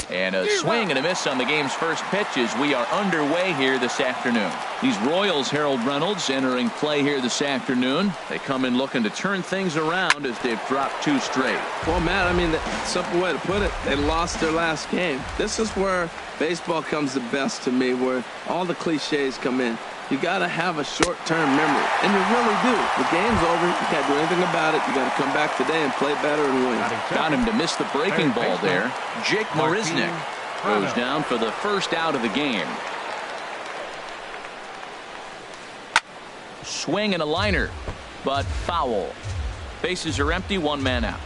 And a swing and a miss on the game's first pitch as we are underway here this afternoon. These Royals, Harold Reynolds, entering play here this afternoon. They come in looking to turn things around as they've dropped 2 straight. Well, Matt, I mean, the simple way to put it, they lost their last game. This is where baseball comes the best to me, where all the cliches come in. You got to have a short-term memory, and you really do. The game's over. You can't do anything about it. You got to come back today and play better and win. Got him to miss the breaking ball there. Jake Marisnick goes down for the first out of the game. Swing and a liner, but foul. Bases are empty, 1 man out.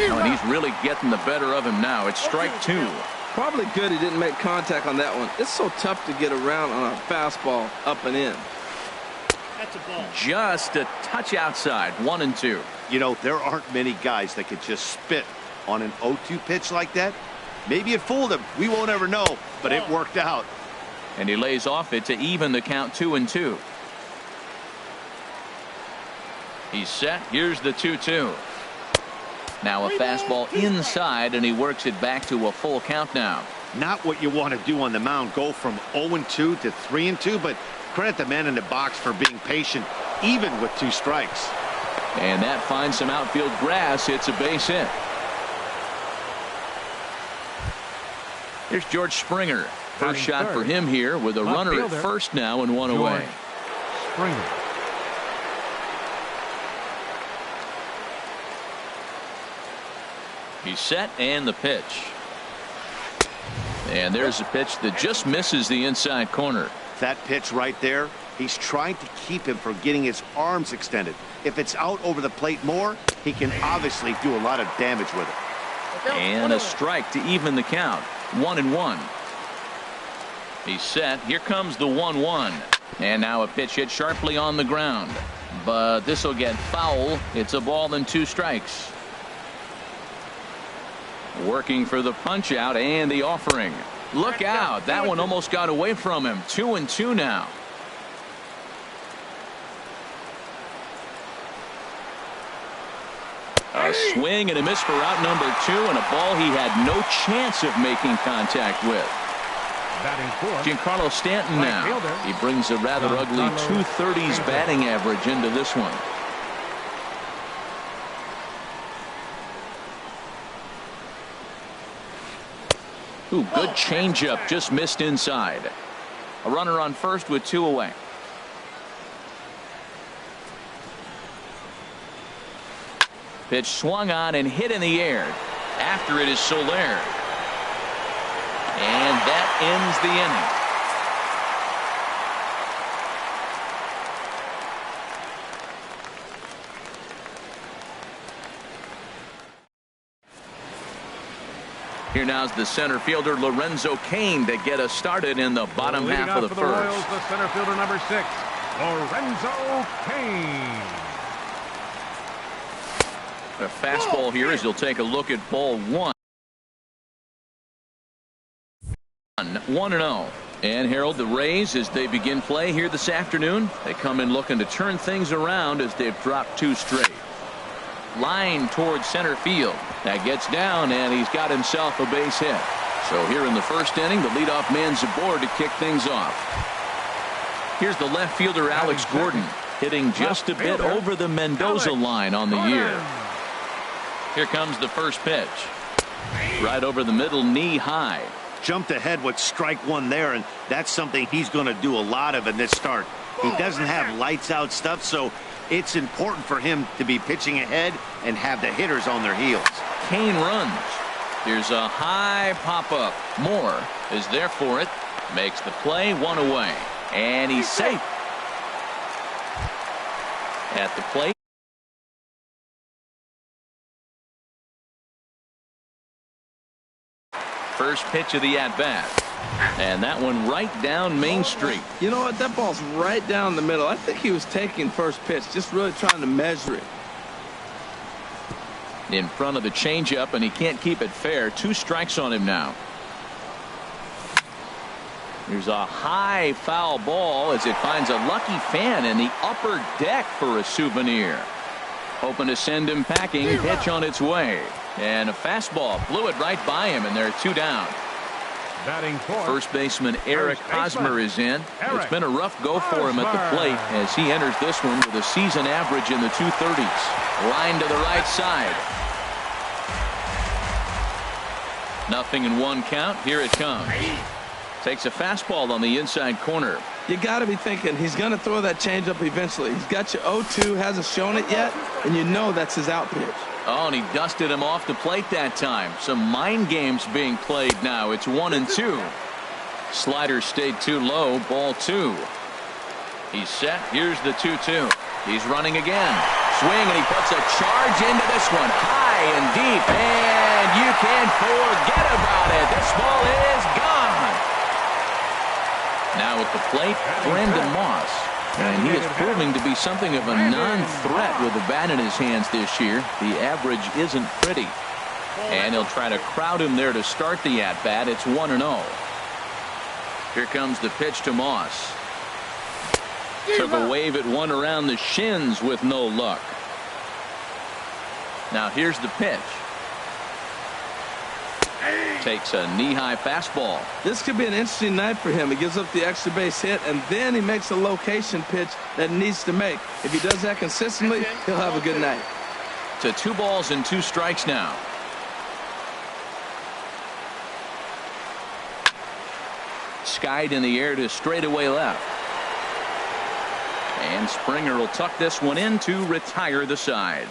Oh, and he's really getting the better of him now. It's strike 2. Probably good he didn't make contact on that one. It's so tough to get around on a fastball up and in. That's a ball. Just a touch outside, 1-2. You know, there aren't many guys that could just spit on an 0-2 pitch like that. Maybe it fooled him. We won't ever know, but it worked out. And he lays off it to even the count, 2-2. He's set. Here's the 2-2. Now a fastball inside, and he works it back to a full count now. Not what you want to do on the mound, go from 0-2 to 3-2, but credit the man in the box for being patient, even with 2 strikes. And that finds some outfield grass. It's a base hit. Here's George Springer. First shot for him here with a runner at first now and 1 away. Springer. He's set, and the pitch. And there's a pitch that just misses the inside corner. That pitch right there, he's trying to keep him from getting his arms extended. If it's out over the plate more, he can obviously do a lot of damage with it. And a strike to even the count. 1-1. He's set. Here comes the 1-1. And now a pitch hit sharply on the ground. But this will get foul. It's a ball and 2 strikes. Working for the punch out and the offering. Look out. That one almost got away from him. 2-2 now. A swing and a miss for out number 2, and a ball he had no chance of making contact with. Giancarlo Stanton now. He brings a rather ugly 230s batting average into this one. Ooh, good changeup, just missed inside. A runner on first with 2 away. Pitch swung on and hit in the air. After it is Soler. And that ends the inning. Here now's the center fielder Lorenzo Cain to get us started in the bottom half of the first. Royals, the center fielder number 6, Lorenzo Cain. A fastball here as you'll take a look at ball 1. 1-0. And Harold, the Rays, as they begin play here this afternoon, they come in looking to turn things around as they've dropped 2 straight. Line towards center field. That gets down, and he's got himself a base hit. So here in the first inning, the leadoff man's aboard to kick things off. Here's the left fielder Alex Gordon, hitting just a bit over the Mendoza line on the year. Here comes the first pitch. Right over the middle, knee high. Jumped ahead with strike 1 there, and that's something he's going to do a lot of in this start. He doesn't have lights out stuff, so it's important for him to be pitching ahead and have the hitters on their heels. Cain runs. Here's a high pop-up. Moore is there for it. Makes the play, 1 away. And he's safe. At the plate. First pitch of the at-bat. And that one right down Main Street. You know what? That ball's right down the middle. I think he was taking first pitch, just really trying to measure it. In front of the changeup, and he can't keep it fair. 2 strikes on him now. Here's a high foul ball as it finds a lucky fan in the upper deck for a souvenir. Hoping to send him packing. Pitch on its way. And a fastball blew it right by him, and they're 2 down. Batting fourth, First baseman Eric Hosmer is in. It's been a rough go for him at the plate as he enters this one with a season average in the 230s. Line to the right side. 0-1 count. Here it comes. Takes a fastball on the inside corner. You got to be thinking he's going to throw that changeup eventually. He's got you 0-2, hasn't shown it yet, and you know that's his out pitch. Oh, and he dusted him off the plate that time. Some mind games being played now. It's 1-2. Slider stayed too low. Ball 2. He's set. Here's the 2-2. He's running again. Swing, and he puts a charge into this one. High and deep, and you can't forget about it. This ball is gone. Now at the plate, Brandon Moss. And he is proving to be something of a non-threat with the bat in his hands this year. The average isn't pretty. And he'll try to crowd him there to start the at-bat. It's 1-0. Here comes the pitch to Moss. Took a wave at one around the shins with no luck. Now here's the pitch. Takes a knee-high fastball. This could be an interesting night for him. He gives up the extra base hit, and then he makes a location pitch that he needs to make. If he does that consistently, he'll have a good night. To 2 balls and 2 strikes now. Skied in the air to straightaway left. And Springer will tuck this one in to retire the side.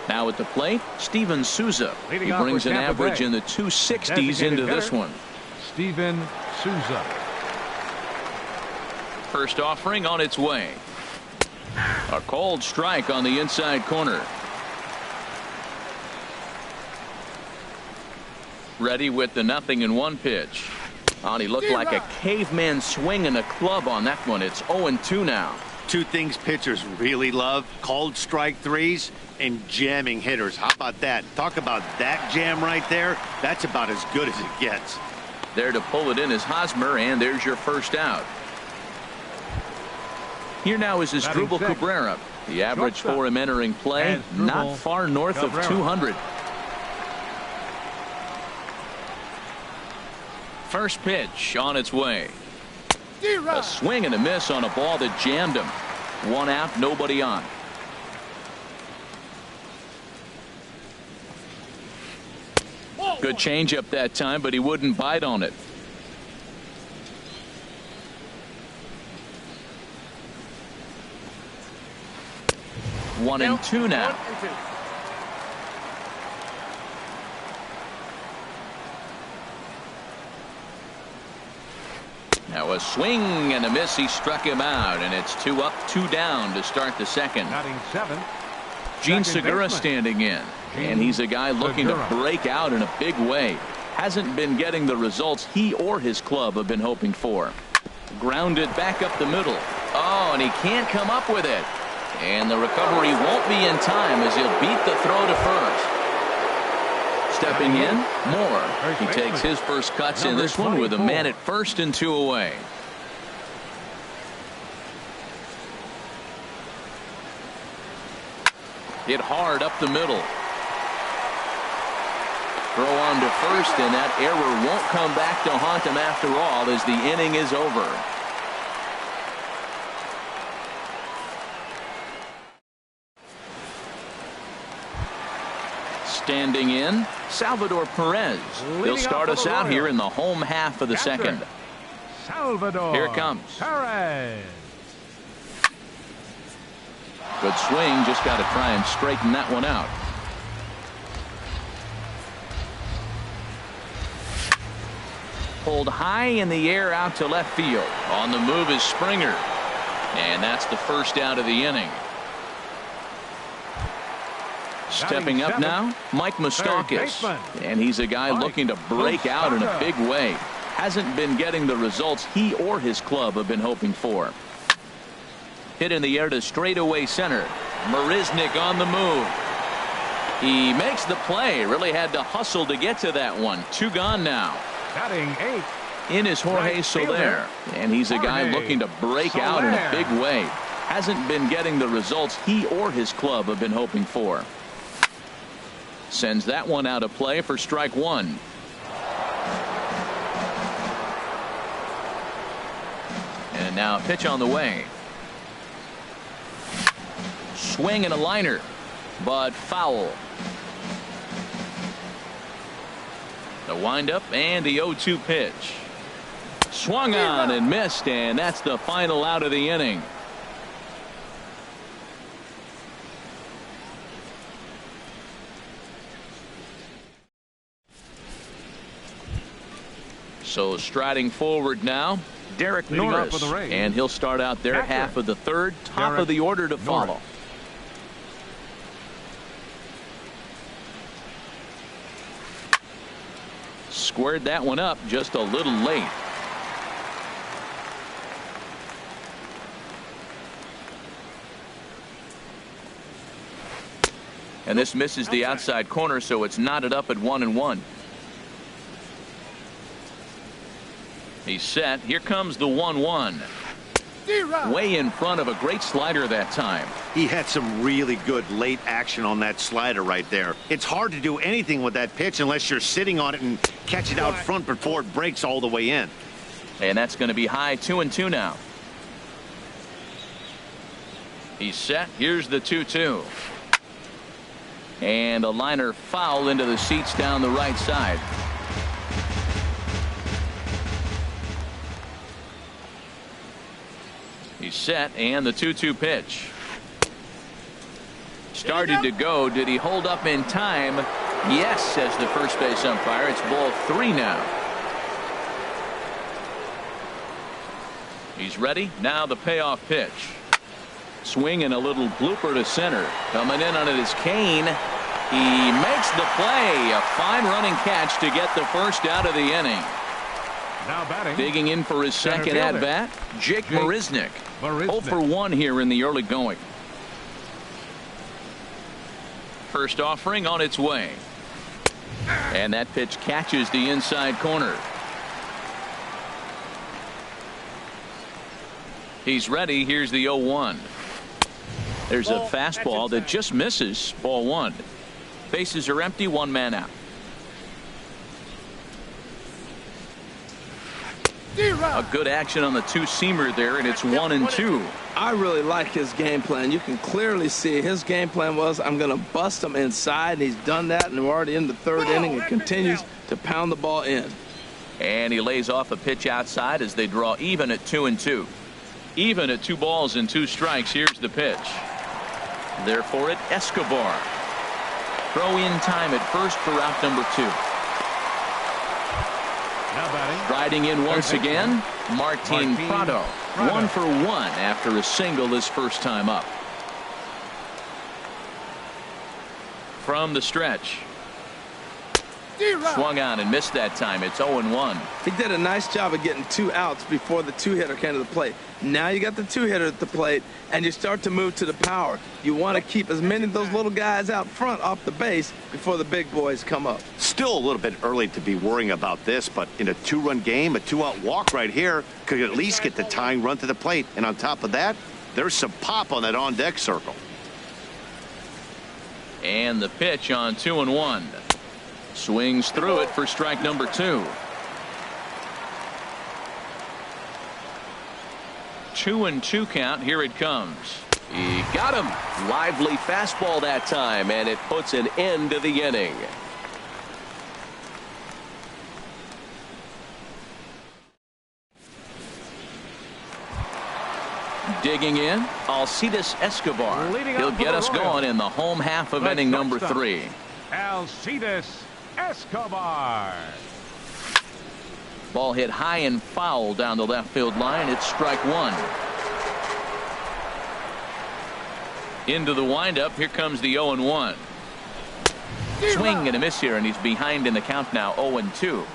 Now at the plate, Steven Souza. He brings an average in the 260s into this one. Steven Souza. First offering on its way. A cold strike on the inside corner. Ready with the 0-1 pitch. Oh, he looked like a caveman swinging a club on that one. It's 0-2 now. 2 things pitchers really love: called strike threes and jamming hitters. How about that? Talk about that jam right there. That's about as good as it gets. There to pull it in is Hosmer, and there's your first out. Here now is Asdrubal Cabrera. The average for him entering play, not far north of 200. First pitch on its way. A swing and a miss on a ball that jammed him. 1 out, nobody on. Good changeup that time, but he wouldn't bite on it. One and two now. Now a swing and a miss. He struck him out, and it's 2 up, 2 down to start the second. Batting 7. Gene Segura standing in, and he's a guy looking to break out in a big way. Hasn't been getting the results he or his club have been hoping for. Grounded back up the middle. Oh, and he can't come up with it. And the recovery won't be in time as he'll beat the throw to first. Stepping in, Moore. He takes his first cuts in this one with a man at first and 2 away. Hit hard up the middle. Throw on to first, and that error won't come back to haunt him after all as the inning is over. Standing in, Salvador Perez. He'll start us out here in the home half of the second. Salvador. Here it comes. Perez. Good swing, just got to try and straighten that one out. Pulled high in the air out to left field. On the move is Springer. And that's the first out of the inning. Stepping up now, Mike Moustakas. And he's a guy looking to break out in a big way. Hasn't been getting the results he or his club have been hoping for. Hit in the air to straightaway center. Marisnick on the move. He makes the play. Really had to hustle to get to that one. 2 gone now. Batting 8. In is Jorge Soler, and he's a guy looking to break out in a big way. Hasn't been getting the results he or his club have been hoping for. Sends that one out of play for strike one. And now a pitch on the way. Swing and a liner, but foul. The windup and the 0-2 pitch. Swung on and missed, and that's the final out of the inning. So striding forward now, Derek Norris, and he'll start out their half of the third, top of the order to follow. Squared that one up just a little late. And this misses the outside corner, so it's knotted up at 1-1. He's set. Here comes the 1-1. Way in front of a great slider that time. He had some really good late action on that slider right there. It's hard to do anything with that pitch unless you're sitting on it and catch it out front before it breaks all the way in. And that's going to be high. 2-2 now. He's set. Here's the 2-2. And a liner foul into the seats down the right side. He's set, and the 2-2 pitch. Started to go. Did he hold up in time? Yes, says the first base umpire. It's ball 3 now. He's ready. Now the payoff pitch. Swing and a little blooper to center. Coming in on it is Kane. He makes the play. A fine running catch to get the first out of the inning. Now batting. Digging in for his second at bat, Jake Marisnick. 0 for 1 here in the early going. First offering on its way. And that pitch catches the inside corner. He's ready. Here's the 0-1. There's a fastball that just misses. Ball 1. Bases are empty. 1 man out. A good action on the 2-seamer there, and it's 1-2. I really like his game plan. You can clearly see his game plan was, I'm going to bust him inside, and he's done that, and we're already in the third inning and continues to pound the ball in. And he lays off a pitch outside as they draw even at 2-2. Even at 2 balls and 2 strikes. Here's the pitch. There for it, Escobar. Throw in time at first for out number 2. Riding in once again, Martin Prado. 1 for 1 after a single his first time up. From the stretch. Swung on and missed that time. It's 0-1. He did a nice job of getting 2 outs before the 2-hitter came to the plate. Now you got the 2-hitter at the plate, and you start to move to the power. You want to keep as many of those little guys out front off the base before the big boys come up. Still a little bit early to be worrying about this, but in a 2-run game, a 2-out walk right here could at least get the tying run to the plate. And on top of that, there's some pop on that on-deck circle. And the pitch on 2-1. Swings through it for strike number 2. 2-2 count. Here it comes. He got him. Lively fastball that time, and it puts an end to the inning. Digging in, Alcides Escobar. He'll get us going in the home half of inning number 3. Alcides Escobar. Ball hit high and foul down the left field line. It's strike 1. Into the windup. Here comes the 0-1. Swing and a miss here, and he's behind in the count now. 0-2.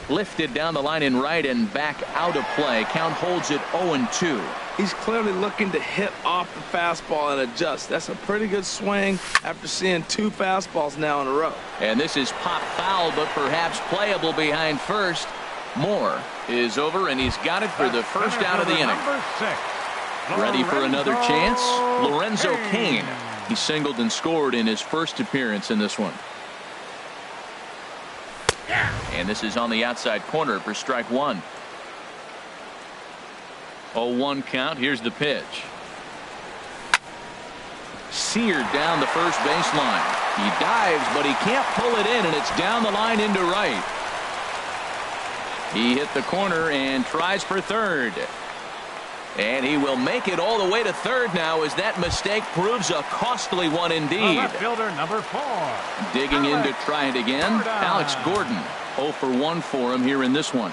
Lifted down the line in right and back out of play. Count holds it 0-2. He's clearly looking to hit off the fastball and adjust. That's a pretty good swing after seeing 2 fastballs now in a row. And this is pop foul, but perhaps playable behind first. Moore is over, and he's got it for the first out of the inning. Ready for another chance? Lorenzo Cain. He singled and scored in his first appearance in this one. And this is on the outside corner for strike 1. 0-1 count. Here's the pitch. Seared down the first baseline. He dives, but he can't pull it in, and it's down the line into right. He hit the corner and tries for third. And he will make it all the way to third now, as that mistake proves a costly one indeed. Left fielder number 4. Digging in to try it again. Alex Gordon. 0 for 1 for him here in this one.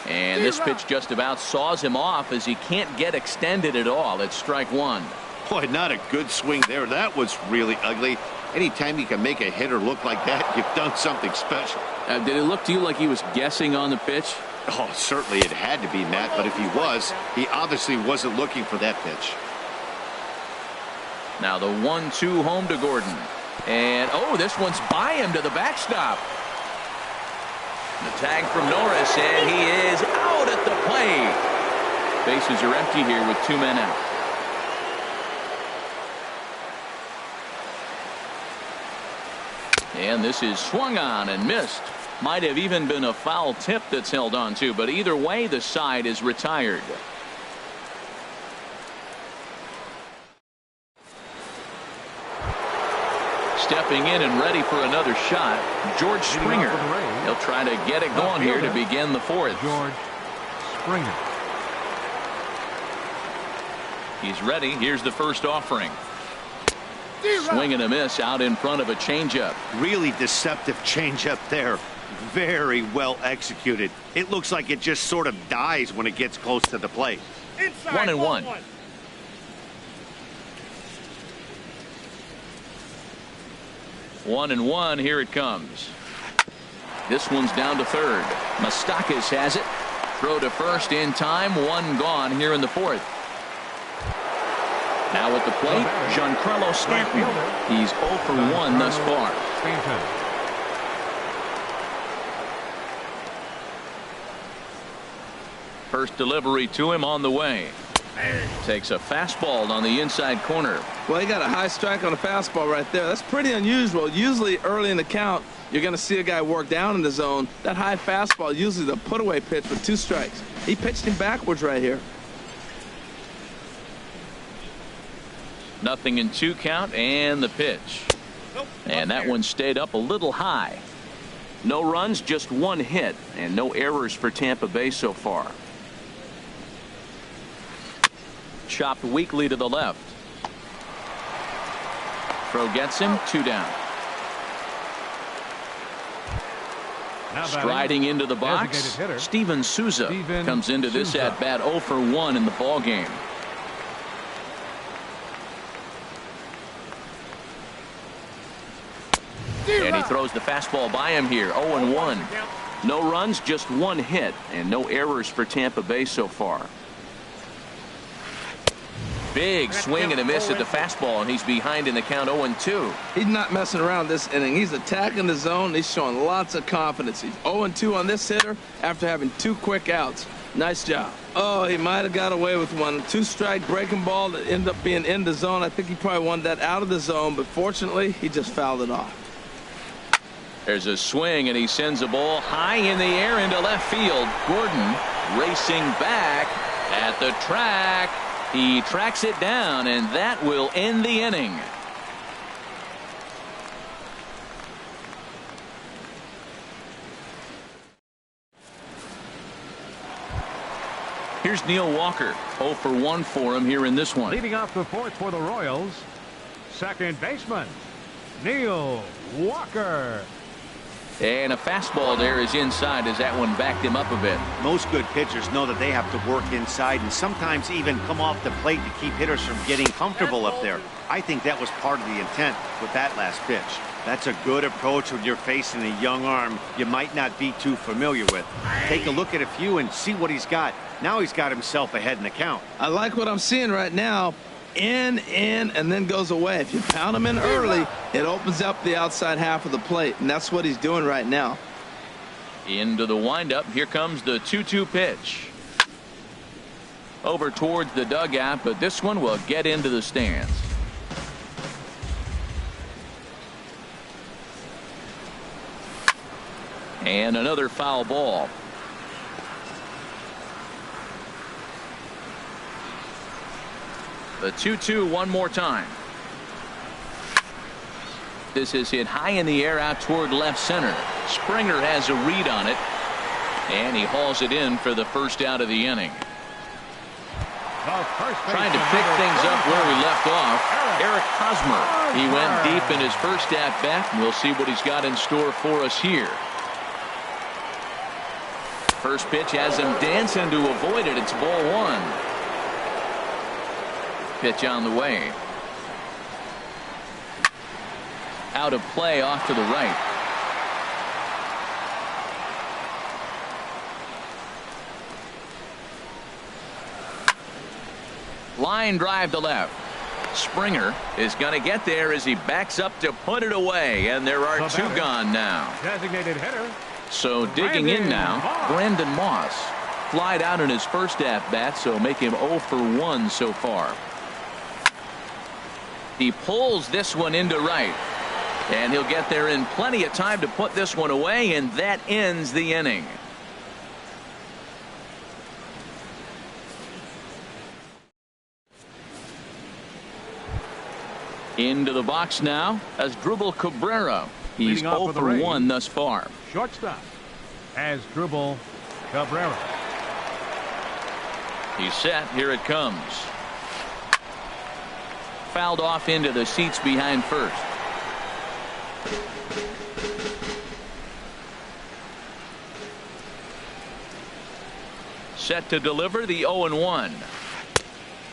And this pitch just about saws him off, as he can't get extended at all. It's strike 1. Boy, not a good swing there. That was really ugly. Anytime you can make a hitter look like that, you've done something special. Did it look to you like he was guessing on the pitch? Oh, certainly it had to be, Matt, but if he was, he obviously wasn't looking for that pitch. Now the 1-2 home to Gordon. And, oh, this one's by him to the backstop. The tag from Norris, and he is out at the plate. Bases are empty here with 2 men out. And this is swung on and missed. Might have even been a foul tip that's held on to, but either way, the side is retired. Stepping in and ready for another shot, George Springer. He'll try to get it going here to begin the 4th. George Springer. He's ready. Here's the first offering. Swing and a miss out in front of a changeup. Really deceptive changeup there. Very well executed. It looks like it just sort of dies when it gets close to the plate. 1-1. One and one. Here it comes. This one's down to third. Moustakas has it. Throw to first in time. 1 gone here in the 4th. Now at the plate, Giancarlo Stanton. He's 0 for 1 thus far. First delivery to him on the way. Takes a fastball on the inside corner. Well, he got a high strike on a fastball right there. That's pretty unusual. Usually early in the count, you're going to see a guy work down in the zone. That high fastball, usually the put-away pitch with 2 strikes. He pitched him backwards right here. 0-2 count, and the pitch. And that one stayed up a little high. No runs, just 1 hit, and no errors for Tampa Bay so far. Chopped weakly to the left. Throw gets him. 2 down. Striding into the box, Steven Souza comes into this at bat 0 for 1 in the ball game. And he throws the fastball by him here. 0-1. No runs, just 1 hit, and no errors for Tampa Bay so far. Big swing and a miss at the fastball, and he's behind in the count. 0-2. He's not messing around this inning. He's attacking the zone. He's showing lots of confidence. He's 0-2 on this hitter after having 2 quick outs. Nice job. Oh, he might have got away with one. 2-strike breaking ball that ended up being in the zone. I think he probably wanted that out of the zone, but fortunately, he just fouled it off. There's a swing, and he sends a ball high in the air into left field. Gordon racing back at the track. He tracks it down, and that will end the inning. Here's Neil Walker. 0 for 1 for him here in this one. Leading off the 4th for the Royals, second baseman Neil Walker. And a fastball there is inside as that one backed him up a bit. Most good pitchers know that they have to work inside and sometimes even come off the plate to keep hitters from getting comfortable up there. I think that was part of the intent with that last pitch. That's a good approach when you're facing a young arm you might not be too familiar with. Take a look at a few and see what he's got. Now he's got himself ahead in the count. I like what I'm seeing right now. In, and then goes away. If you pound him in early, it opens up the outside half of the plate, and that's what he's doing right now. Into the windup. Here comes the 2-2 pitch. Over towards the dugout, but this one will get into the stands. And another foul ball. The 2-2 one more time. This is hit high in the air out toward left center. Springer has a read on it, and he hauls it in for the first out of the inning. Trying to pick things up where we left off, Eric Hosmer. He went deep in his first at bat, and we'll see what he's got in store for us here. First pitch has him dancing to avoid it. It's ball one. Pitch on the way. Out of play off to the right. Line drive to left. Springer is going to get there as he backs up to put it away, and there are two gone now. Designated hitter. So digging in now, Brandon Moss. Flied out in his first at bat, so make him 0 for 1 so far. He pulls this one into right, and he'll get there in plenty of time to put this one away, and that ends the inning. Into the box now as Drupal Cabrera. He's 0 for 1 thus far. Shortstop as Drupal Cabrera. He's set. Here it comes. Fouled off into the seats behind first. Set to deliver the 0-1.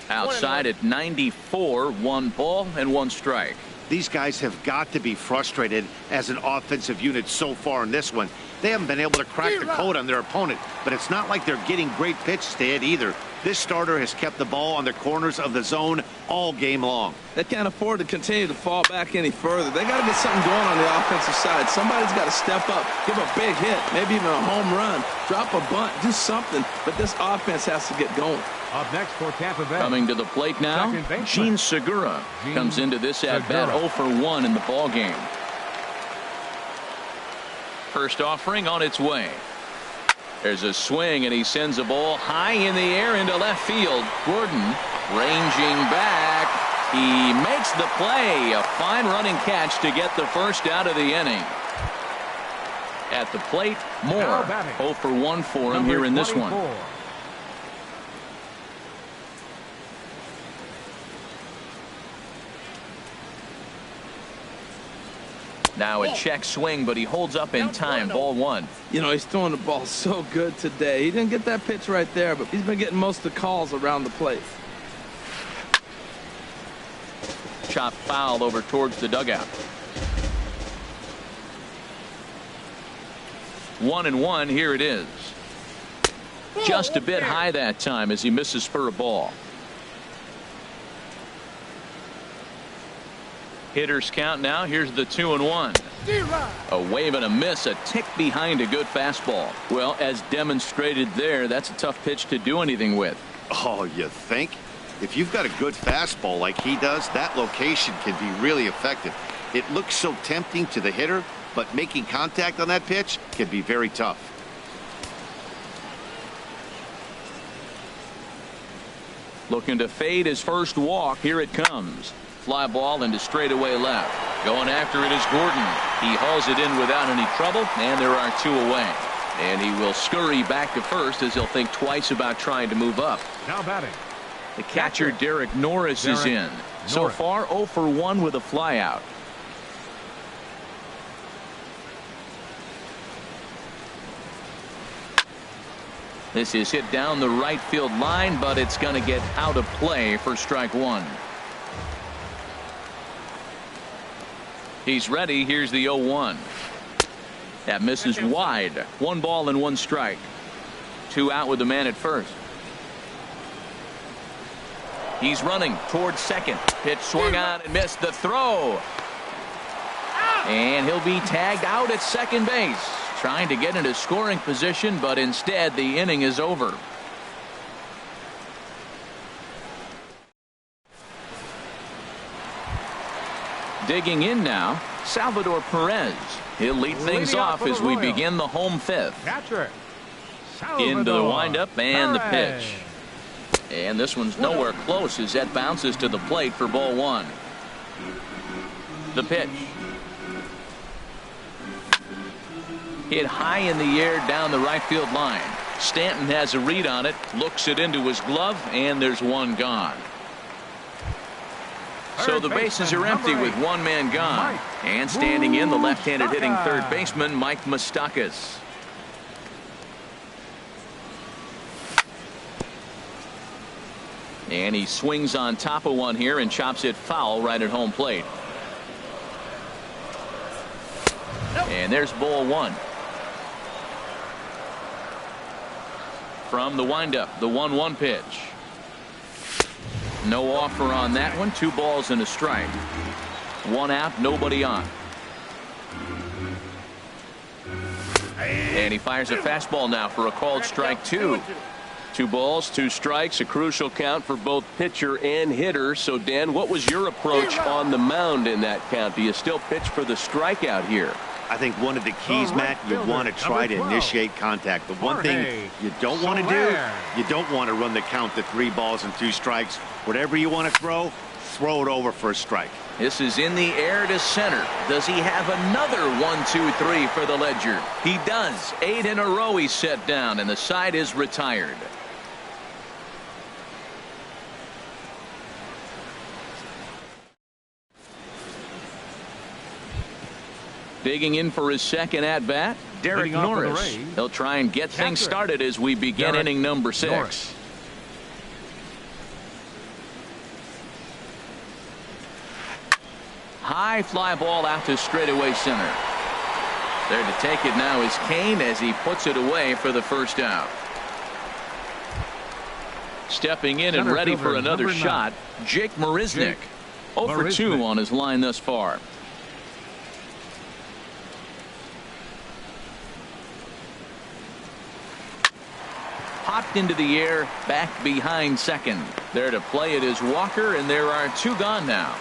Outside at 94, 1 ball and 1 strike. These guys have got to be frustrated as an offensive unit so far in this one. They haven't been able to crack the code on their opponent, but it's not like they're getting great pitches to hit either. This starter has kept the ball on the corners of the zone all game long. They can't afford to continue to fall back any further. They got to get something going on the offensive side. Somebody's got to step up, give a big hit, maybe even a home run, drop a bunt, do something. But this offense has to get going. Up next for Tampa Bay. Coming to the plate now, Gene Segura comes into this at bat 0 for 1 in the ball game. First offering on its way. There's a swing, and he sends a ball high in the air into left field. Gordon ranging back. He makes the play. A fine running catch to get the first out of the inning. At the plate, Moore. 0 for 1 for him here in this one. Now a check swing, but he holds up in time. Ball 1. You know, he's throwing the ball so good today. He didn't get that pitch right there, but he's been getting most of the calls around the plate. Chop foul over towards the dugout. 1-1. Here it is. Just a bit high that time as he misses for a ball. Hitters count now. Here's the 2-1. A wave and a miss, a tick behind a good fastball. Well, as demonstrated there, that's a tough pitch to do anything with. Oh, you think? If you've got a good fastball like he does, that location can be really effective. It looks so tempting to the hitter, but making contact on that pitch can be very tough. Looking to fade his first walk. Here it comes. Fly ball into straightaway left. Going after it is Gordon. He hauls it in without any trouble, and there are 2 away. And he will scurry back to first as he'll think twice about trying to move up. Now batting. The catcher, Derek Norris, is in. So far, 0 for 1 with a flyout. This is hit down the right field line, but it's going to get out of play for strike one. He's ready. Here's the 0-1. That misses wide. 1 ball and 1 strike. 2 out with the man at first. He's running towards second. Pitch swung on and missed the throw. And he'll be tagged out at second base. Trying to get into scoring position, but instead the inning is over. Digging in now, Salvador Perez. He'll lead things off as we begin the home fifth. Catcher. Into the windup and the pitch. And this one's nowhere close as that bounces to the plate for ball 1. The pitch. Hit high in the air down the right field line. Stanton has a read on it, looks it into his glove, and there's 1 gone. So the bases are empty with 1 man gone. And standing in, the left-handed hitting third baseman, Mike Moustakas. And he swings on top of one here and chops it foul right at home plate. And there's ball 1. From the windup, the 1-1 pitch. No offer on that one. 2 balls and a strike. 1 out, nobody on. And he fires a fastball now for a called strike 2. 2 balls, 2 strikes, a crucial count for both pitcher and hitter. So, Dan, what was your approach on the mound in that count? Do you still pitch for the strikeout here? I think one of the keys, Matt, you want to try to initiate contact. The one thing you don't want to do, you don't want to run the count to 3 balls and 2 strikes. Whatever you want to throw it over for a strike. This is in the air to center. Does he have another 1, 2, 3 for the Ledger? He does. 8 in a row he's set down, and the side is retired. Digging in for his second at-bat, Derek Norris. He'll try and get things started as we begin inning number 6. High fly ball out to straightaway center. There to take it now is Kane as he puts it away for the first out. Stepping in and ready for another shot, Jake Marisnick. 0 for 2 on his line thus far. Popped into the air, back behind second. There to play it is Walker, and there are 2 gone now.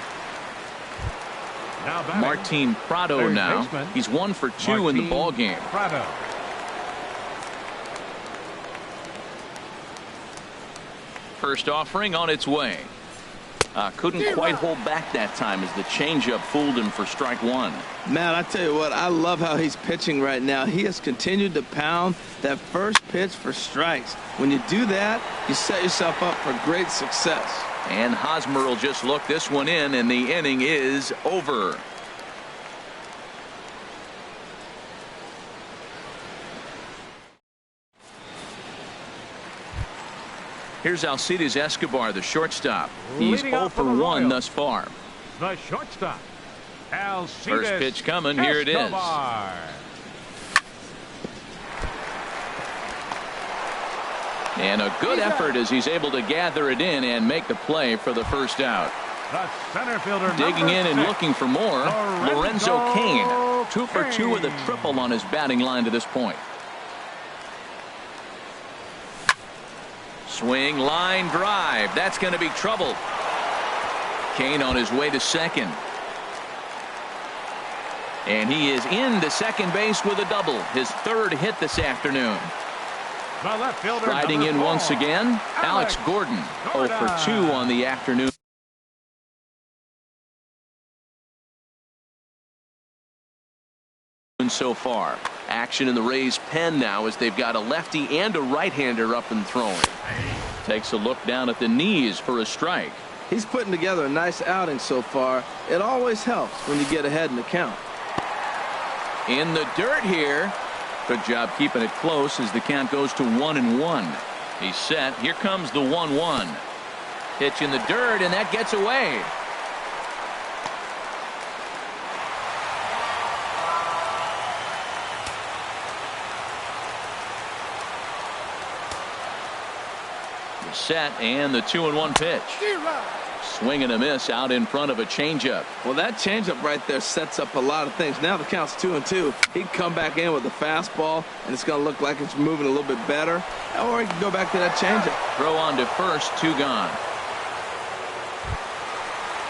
Martin Prado now. He's 1 for 2 in the ball game. First offering on its way. Couldn't quite hold back that time as the changeup fooled him for strike 1. Matt, I tell you what, I love how he's pitching right now. He has continued to pound that first pitch for strikes. When you do that, you set yourself up for great success. And Hosmer will just look this one in, and the inning is over. Here's Alcides Escobar, the shortstop. He's 0 for 1 thus far. The shortstop, Alcides. First pitch coming. Here it is. And a good effort as he's able to gather it in and make the play for the first out. The center fielder, digging in and looking for more, Lorenzo Cain. 2 for 2 with a triple on his batting line to this point. Swing, line drive. That's going to be trouble. Cain on his way to second. And he is into second base with a double. His 3rd hit this afternoon. The left fielder, riding in once again, Alex Gordon. 0 for 2 on the afternoon. So far. Action in the Rays pen now as they've got a lefty and a right-hander up and throwing. Takes a look down at the knees for a strike. He's putting together a nice outing so far. It always helps when you get ahead in the count. In the dirt here. Good job keeping it close as the count goes to 1-1. He's set. Here comes the 1-1. Pitch in the dirt, and that gets away. The set and the 2-1 pitch. Swing and a miss out in front of a changeup. Well, that changeup right there sets up a lot of things. Now the count's 2-2. He can come back in with a fastball, and it's going to look like it's moving a little bit better. Or he can go back to that changeup. Throw on to first, 2 gone.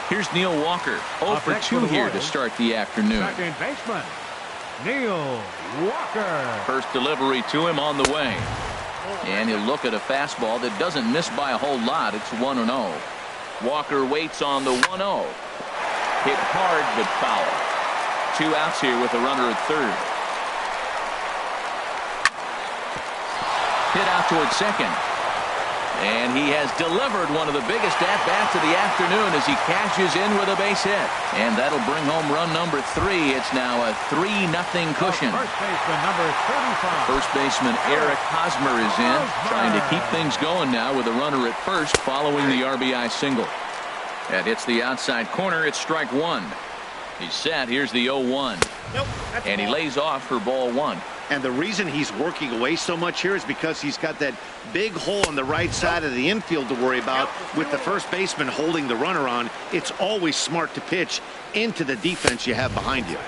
Here's Neil Walker. 0 for 2 here to start the afternoon. Second baseman, Neil Walker. First delivery to him on the way. And he'll look at a fastball that doesn't miss by a whole lot. It's 1-0. Walker waits on the 1-0. Hit hard but foul. 2 outs here with a runner at third. Hit out towards second. And he has delivered one of the biggest at-bats of the afternoon as he cashes in with a base hit. And that'll bring home run number 3. It's now a 3-0 cushion. First baseman, number 35. First baseman Eric Hosmer is in, trying to keep things going now with a runner at first following the RBI single. That hits the outside corner. It's strike 1. He's set. Here's the 0-1. And he lays off for ball 1. And the reason he's working away so much here is because he's got that big hole on the right side of the infield to worry about. With the first baseman holding the runner on, it's always smart to pitch into the defense you have behind you.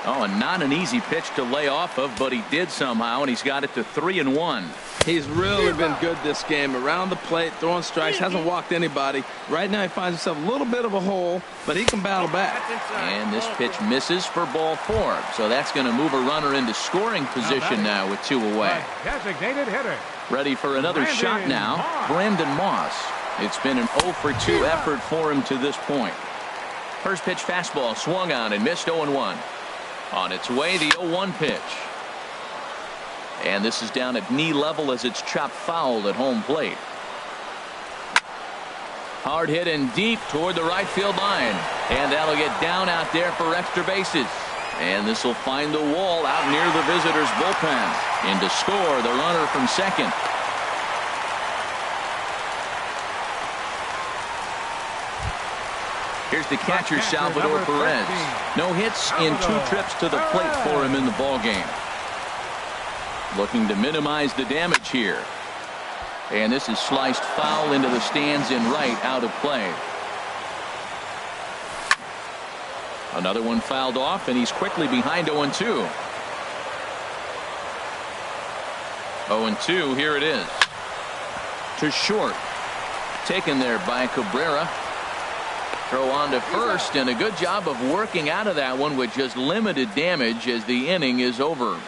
Oh, and not an easy pitch to lay off of, but he did somehow, and he's got it to 3-1. He's really been good this game. Around the plate, throwing strikes, hasn't walked anybody. Right now he finds himself a little bit of a hole, but he can battle back. And this pitch misses for ball 4. So that's going to move a runner into scoring position now with 2 away. Designated hitter. Ready for another shot now, Brandon Moss. It's been an 0 for 2 effort for him to this point. First pitch fastball swung on and missed 0-1. On its way, the 0-1 pitch. And this is down at knee level as it's chopped foul at home plate. Hard hit and deep toward the right field line. And that'll get down out there for extra bases. And this will find the wall out near the visitors' bullpen. And to score, the runner from second. Here's the catcher, Salvador Perez. No hits in 2 trips to the plate for him in the ballgame. Looking to minimize the damage here. And this is sliced foul into the stands in right, out of play. Another one fouled off, and he's quickly behind 0-2. 0-2, here it is. To short. Taken there by Cabrera. Throw on to first, and a good job of working out of that one with just limited damage as the inning is over.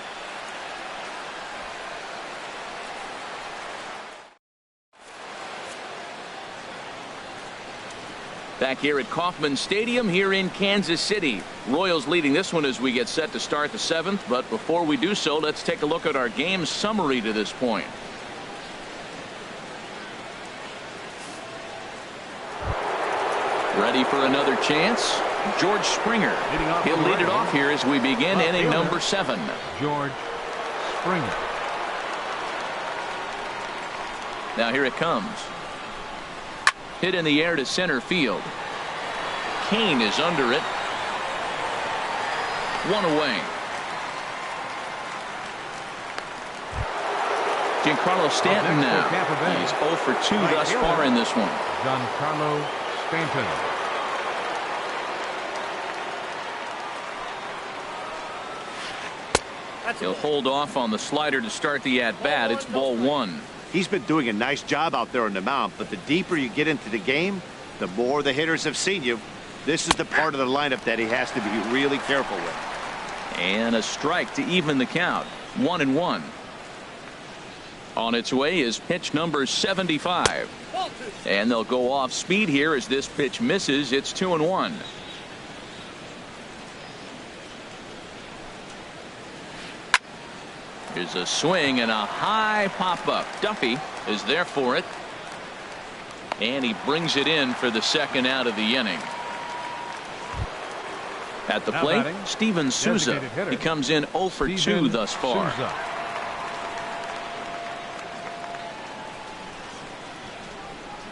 Back here at Kauffman Stadium here in Kansas City. Royals leading this one as we get set to start the 7th. But before we do so, let's take a look at our game summary to this point. Ready for another chance? George Springer. He'll lead it off here as we begin inning number 7. George Springer. Now here it comes. Hit in the air to center field. Kane is under it. 1 away. Giancarlo Stanton now. He's 0 for 2 thus far in this one. Giancarlo Stanton. He'll hold off on the slider to start the at-bat. It's ball 1. He's been doing a nice job out there on the mound, but the deeper you get into the game, the more the hitters have seen you. This is the part of the lineup that he has to be really careful with. And a strike to even the count. 1-1. On its way is pitch number 75. And they'll go off speed here as this pitch misses. It's 2-1. Here's a swing and a high pop-up. Duffy is there for it. And he brings it in for the second out of the inning. At the Now plate, batting, Steven Souza. designated hitter, He comes in 0 for 2 thus far. Souza.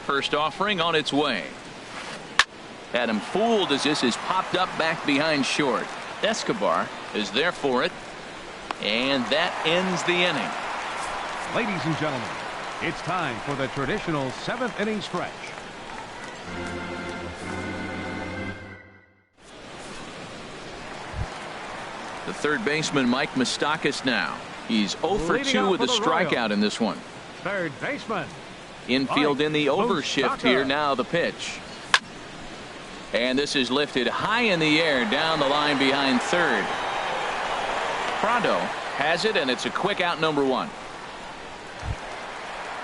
First offering on its way. Had him fooled as this is popped up back behind short. Escobar is there for it. And that ends the inning. Ladies and gentlemen, it's time for the traditional 7th inning stretch. The third baseman, Mike Moustakas, now. He's 0 for Leading 2 off with a for the strikeout Royals. in this one. Third baseman. Infield Mike in the overshift Moustakas. here. Now the pitch. And this is lifted high in the air down the line behind third. Prado has it, and it's a quick out, number 1.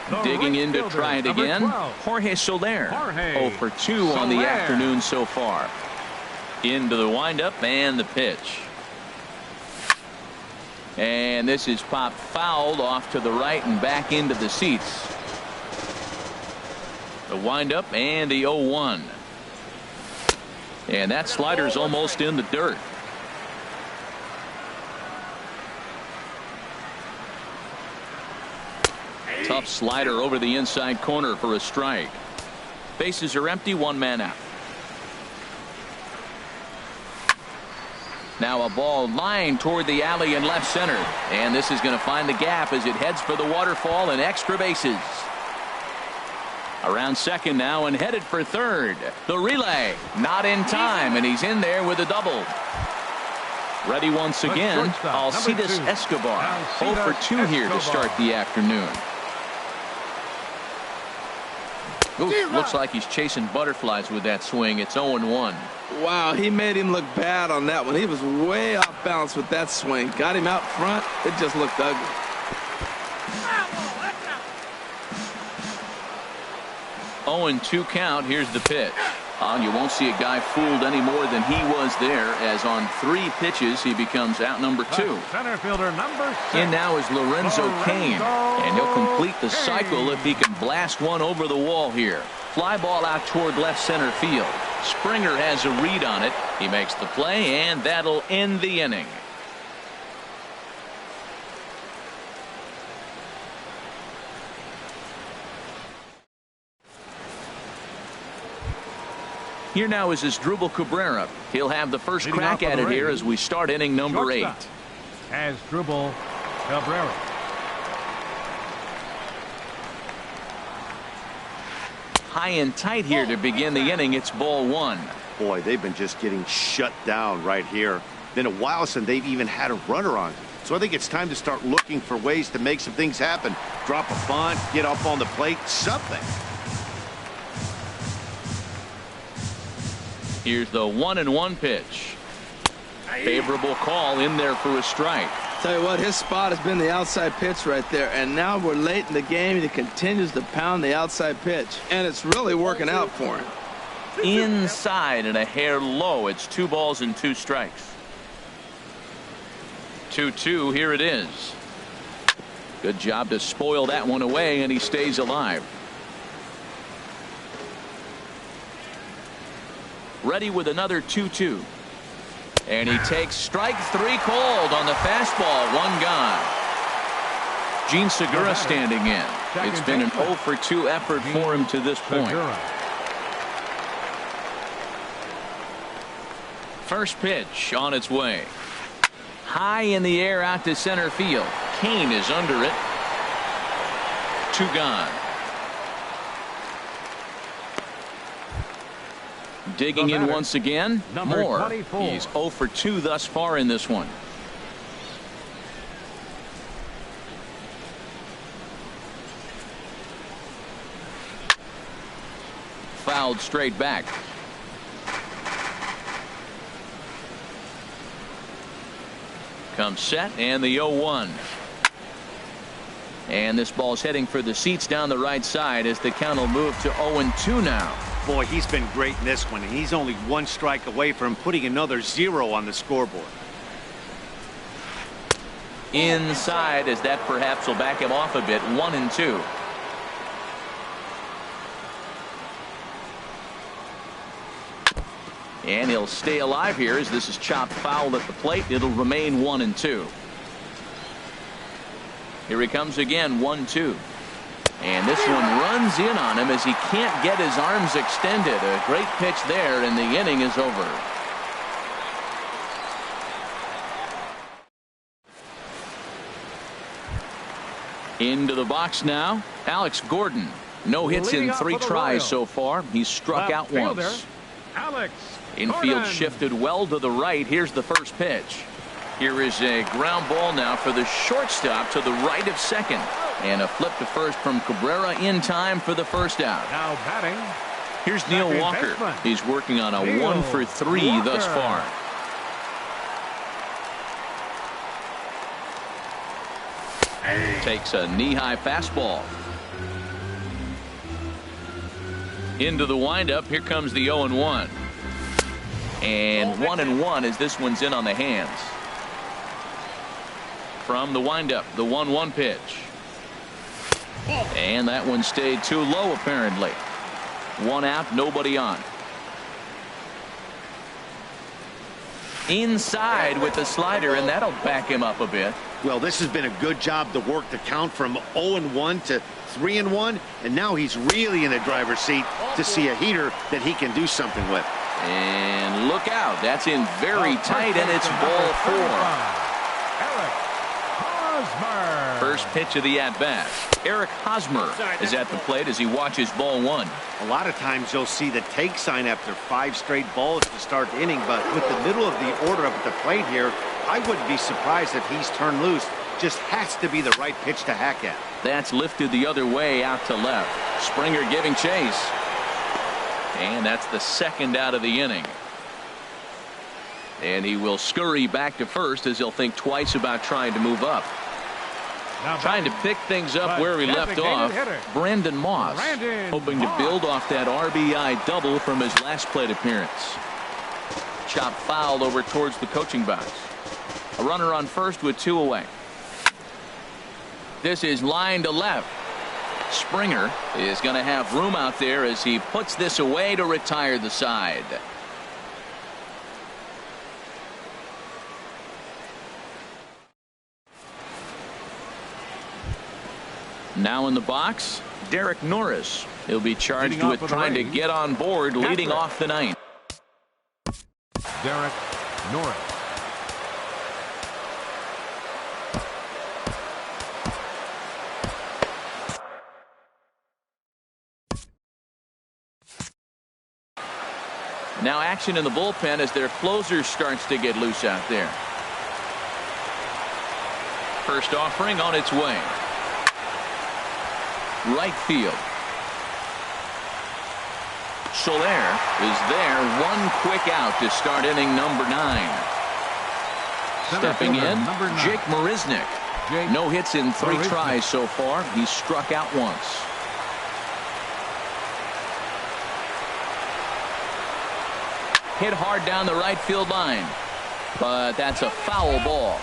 The Digging right in to fielder, try it number again. 12. Jorge Soler. Jorge 0 for 2 on the Soler. afternoon so far. Into the windup and the pitch. And this is popped fouled off to the right and back into the seats. The windup and the 0-1. And that slider's almost in the dirt. Tough slider over the inside corner for a strike. Bases are empty, 1 man out. Now a ball lined toward the alley in left center. And this is going to find the gap as it heads for the waterfall and extra bases. Around second now and headed for third. The relay not in time, and he's in there with a double. Ready once again, Alcides Escobar. 0 for 2 here to start the afternoon. Ooh, looks like he's chasing butterflies with that swing. It's 0-1. Wow, he made him look bad on that one. He was way off balance with that swing. Got him out front. It just looked ugly. 0-2 count. Here's the pitch. You won't see a guy fooled any more than he was there, as on 3 pitches he becomes out number 2. Center fielder number 6. In now is Lorenzo Cain, and he'll complete the cycle if he can blast one over the wall here. Fly ball out toward left center field. Springer has a read on it. He makes the play, and that'll end the inning. Here now is Asdrubal Cabrera. He'll have the first Leading crack off for at the it here Rays, as we start inning number 8. Shortstop, Asdrubal Cabrera. High and tight here to begin the inning. It's ball 1. Boy, they've been just getting shut down right here. Been a while since they've even had a runner on. So I think it's time to start looking for ways to make some things happen. Drop a bunt, get up on the plate, something. Here's the 1-1 pitch. Favorable call in there for a strike. Tell you what, his spot has been the outside pitch right there, and now we're late in the game and he continues to pound the outside pitch, and it's really working out for him. Inside and a hair low. It's 2 balls and 2 strikes. 2-2. Here it is. Good job to spoil that one away, and he stays alive. Ready with another 2-2. And he takes strike 3 called on the fastball. 1 gone. Gene Segura standing in. It's been an 0 for 2 effort for him to this point. First pitch on its way. High in the air out to center field. Cain is under it. 2 gone. Digging in once again. Moore. 24. He's 0 for 2 thus far in this one. Fouled straight back. Comes set, and the 0-1. And this ball's heading for the seats down the right side as the count will move to 0-2 now. Boy, he's been great in this one, and he's only 1 strike away from putting another 0 on the scoreboard. Inside, as that perhaps will back him off a bit. 1-2. And he'll stay alive here as this is chopped foul at the plate. It'll remain 1-2. Here he comes again, 1-2. And this one runs in on him as he can't get his arms extended. A great pitch there, and the inning is over. Into the box now, Alex Gordon. No hits in 3 tries so far. He's struck out once. Alex Infield Gordon. shifted well to the right. Here's the first pitch. Here is a ground ball now for the shortstop to the right of second. And a flip to first from Cabrera in time for the first out. Now batting. Here's Neil Second Walker. baseman. He's working on a Neil 1-for-3 thus Walker. far. Takes a knee-high fastball. Into the windup. Here comes the 0-1. And 1-1 as this one's in on the hands. From the windup, the 1-1 pitch. And that one stayed too low apparently. 1 out, nobody on. Inside with the slider, and that'll back him up a bit. Well, this has been a good job to work the count from 0-1 to 3-1, and now he's really in the driver's seat to see a heater that he can do something with. And look out, that's in very tight, and it's ball 4. Eric Hosmer. First pitch of the at-bat. Eric Hosmer is at the plate as he watches ball 1. A lot of times you'll see the take sign after 5 straight balls to start the inning, but with the middle of the order up at the plate here, I wouldn't be surprised if he's turned loose. Just has to be the right pitch to hack at. That's lifted the other way out to left. Springer giving chase. And that's the second out of the inning. And he will scurry back to first as he'll think twice about trying to move up. Now Trying to pick things up where he left off. hitter. Brandon Moss Brandon hoping to Moss. build off that RBI double from his last plate appearance. Chopped foul over towards the coaching box. A runner on first with 2 away. This is line to left. Springer is going to have room out there as he puts this away to retire the side. Now in the box, Derek Norris. He'll be charged Leading off with of the trying to range, get on board, leading Catherine. off the ninth. Derek Norris. Now action in the bullpen as their closer starts to get loose out there. First offering on its way. Right field. Soler is there. 1 quick out to start inning number 9. Center Stepping fielder, in, number 9. Jake Marisnick. Jake No hits in 3 Marisnick. tries so far. He's struck out once. Hit hard down the right field line, but that's a foul ball.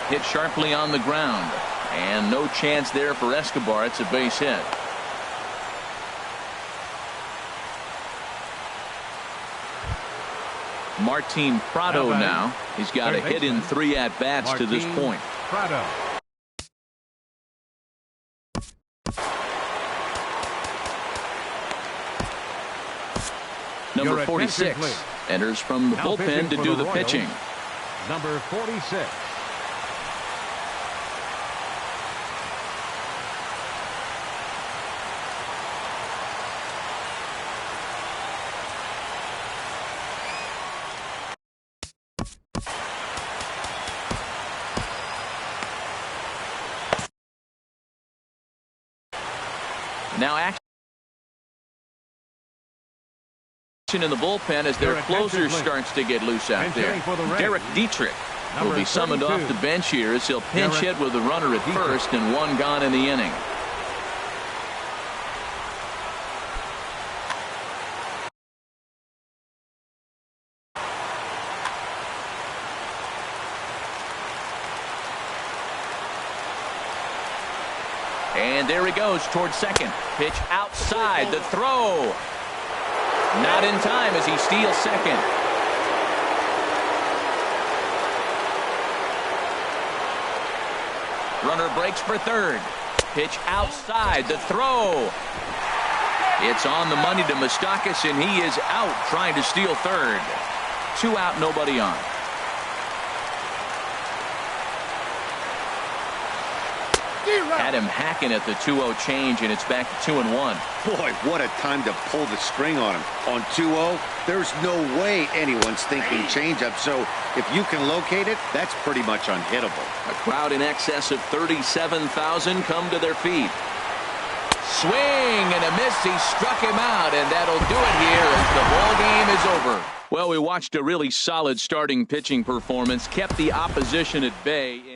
Hit sharply on the ground, and no chance there for Escobar. It's a base hit. Martin Prado now. He's got a hit in 3 at-bats to this Martin point. Prado. Number Your attention, 46 please. enters from the Now bullpen pitching to for do the the Royals. pitching. Number 46. Now action in the bullpen as their Your closer attention, please. starts to get loose out And there. hitting for the Rays. Derek Dietrich will Number be summoned 32. off the bench here as he'll pinch Derek hit with a runner at Dietrich. first and 1 gone in the inning. And there he goes towards second. Pitch outside. The throw. Not in time as he steals second. Runner breaks for third. Pitch outside. The throw. It's on the money to Moustakas, and he is out trying to steal third. 2 out, nobody on. Had him hacking at the 2-0 change, and it's back to 2-1. Boy, what a time to pull the string on him. On 2-0, there's no way anyone's thinking changeup. So if you can locate it, that's pretty much unhittable. A crowd in excess of 37,000 come to their feet. Swing and a miss. He struck him out, and that'll do it here as the ball game is over. Well, we watched a really solid starting pitching performance, kept the opposition at bay.